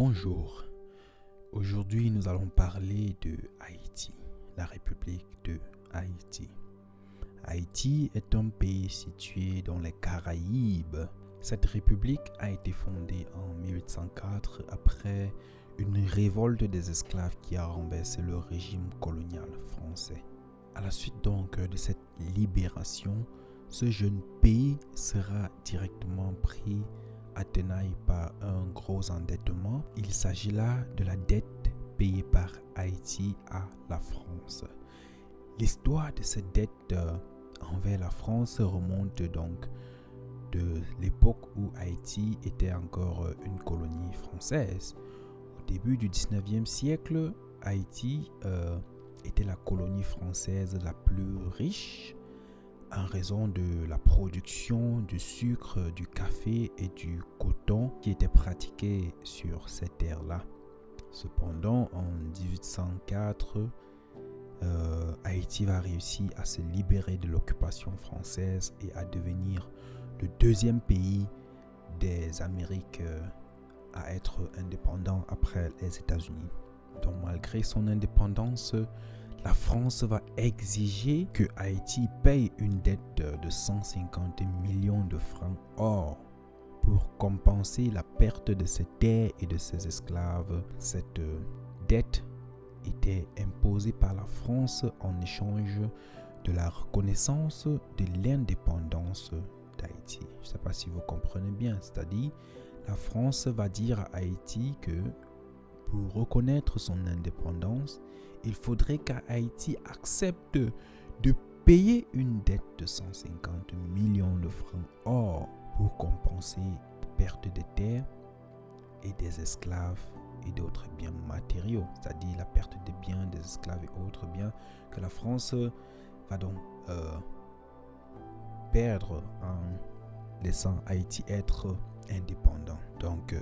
Bonjour, aujourd'hui nous allons parler de Haïti, la République de Haïti. Haïti est un pays situé dans les Caraïbes. Cette république a été fondée en 1804 après une révolte des esclaves qui a renversé le régime colonial français. À la suite donc de cette libération, ce jeune pays sera directement pris à tenaille par un gros endettement. Il s'agit là de la dette payée par Haïti à la France. L'histoire de cette dette envers la France remonte donc de l'époque où Haïti était encore une colonie française. Au début du 19e siècle, Haïti était la colonie française la plus riche en raison de la production du sucre, du café et du coton qui était pratiquée sur cette terre-là. Cependant, en 1804, Haïti va réussir à se libérer de l'occupation française et à devenir le deuxième pays des Amériques à être indépendant après les États-Unis. Donc malgré son indépendance, la France va exiger que Haïti paye une dette de 150 millions de francs or pour compenser la perte de ses terres et de ses esclaves. Cette dette était imposée par la France en échange de la reconnaissance de l'indépendance d'Haïti. Je ne sais pas si vous comprenez bien, c'est-à-dire la France va dire à Haïti que pour reconnaître son indépendance, il faudrait qu'Haïti accepte de payer une dette de 150 millions de francs or pour compenser la perte des terres et des esclaves et d'autres biens matériaux, c'est-à-dire la perte des biens, des esclaves et autres biens que la France va donc perdre en laissant Haïti être indépendant. Donc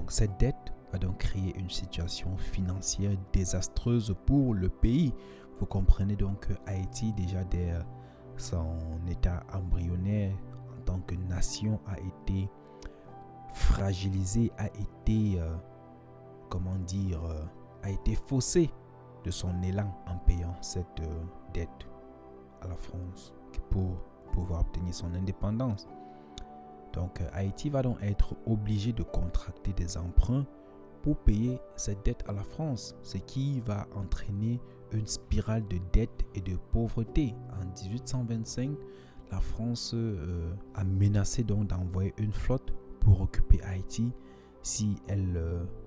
cette dette va donc créer une situation financière désastreuse pour le pays. Vous comprenez donc que Haïti, déjà dès son état embryonnaire en tant que nation, a été fragilisé, a été faussé de son élan en payant cette dette à la France pour pouvoir obtenir son indépendance. Donc Haïti va donc être obligé de contracter des emprunts pour payer cette dette à la France, ce qui va entraîner une spirale de dette et de pauvreté. En 1825, la France a menacé donc d'envoyer une flotte pour occuper Haïti si elle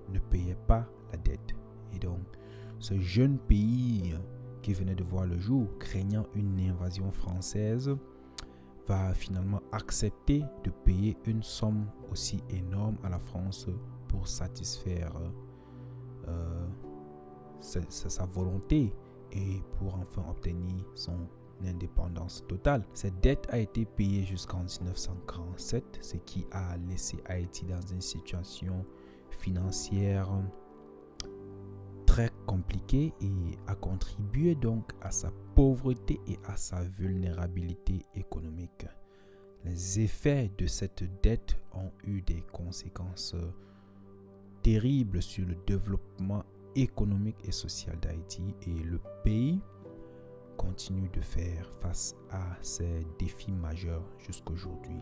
ne payait pas la dette. Et donc, ce jeune pays qui venait de voir le jour, craignant une invasion française, va finalement accepter de payer une somme aussi énorme à la France pour satisfaire sa volonté et pour enfin obtenir son indépendance totale. Cette dette a été payée jusqu'en 1947, ce qui a laissé Haïti dans une situation financière très compliquée et a contribué donc à sa pauvreté et à sa vulnérabilité économique. Les effets de cette dette ont eu des conséquences terribles sur le développement économique et social d'Haïti, et le pays continue de faire face à ces défis majeurs jusqu'aujourd'hui,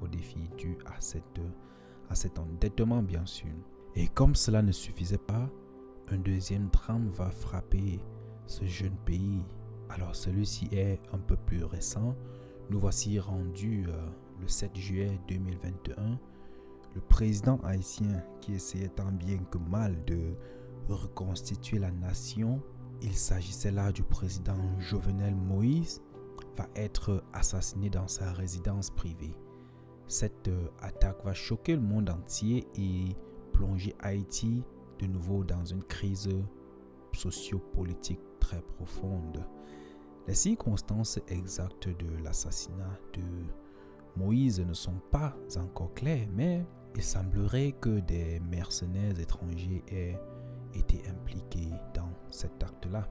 aux défis dus à cet endettement bien sûr. Et comme cela ne suffisait pas, un deuxième drame va frapper ce jeune pays. Alors celui-ci est un peu plus récent. Nous voici rendus le 7 juillet 2021. Le président haïtien qui essayait tant bien que mal de reconstituer la nation, il s'agissait là du président Jovenel Moïse, va être assassiné dans sa résidence privée. Cette attaque va choquer le monde entier et plonger Haïti de nouveau dans une crise sociopolitique très profonde. Les circonstances exactes de l'assassinat de Moïse ne sont pas encore claires, mais il semblerait que des mercenaires étrangers aient été impliqués dans cet acte-là.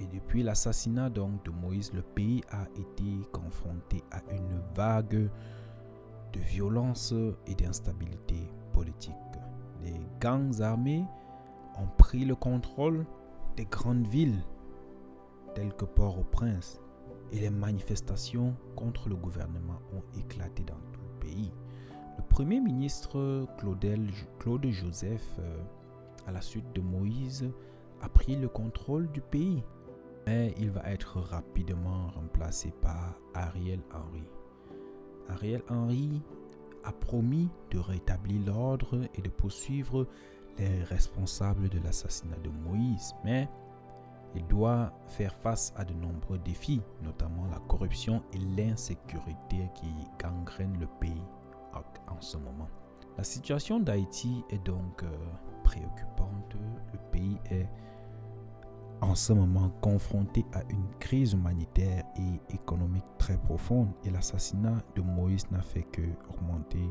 Et depuis l'assassinat donc de Moïse, le pays a été confronté à une vague de violence et d'instabilité politique. Les gangs armés ont pris le contrôle des grandes villes telles que Port-au-Prince et les manifestations contre le gouvernement ont éclaté dans tout le pays. Le premier ministre Claude Joseph, à la suite de Moïse, a pris le contrôle du pays, mais il va être rapidement remplacé par Ariel Henry. Ariel Henry a promis de rétablir l'ordre et de poursuivre les responsables de l'assassinat de Moïse, mais il doit faire face à de nombreux défis, notamment la corruption et l'insécurité qui gangrènent le pays en ce moment. La situation d'Haïti est donc préoccupante. Le pays est en ce moment confronté à une crise humanitaire et économique très profonde, et l'assassinat de Moïse n'a fait que augmenter,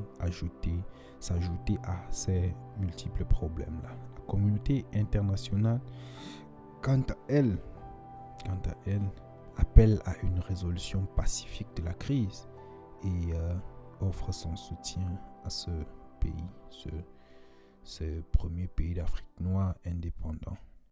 s'ajouter à ces multiples problèmes-là. La communauté internationale, quant à elle, appelle à une résolution pacifique de la crise et offre son soutien à ce pays, ce premier pays d'Afrique noire indépendant.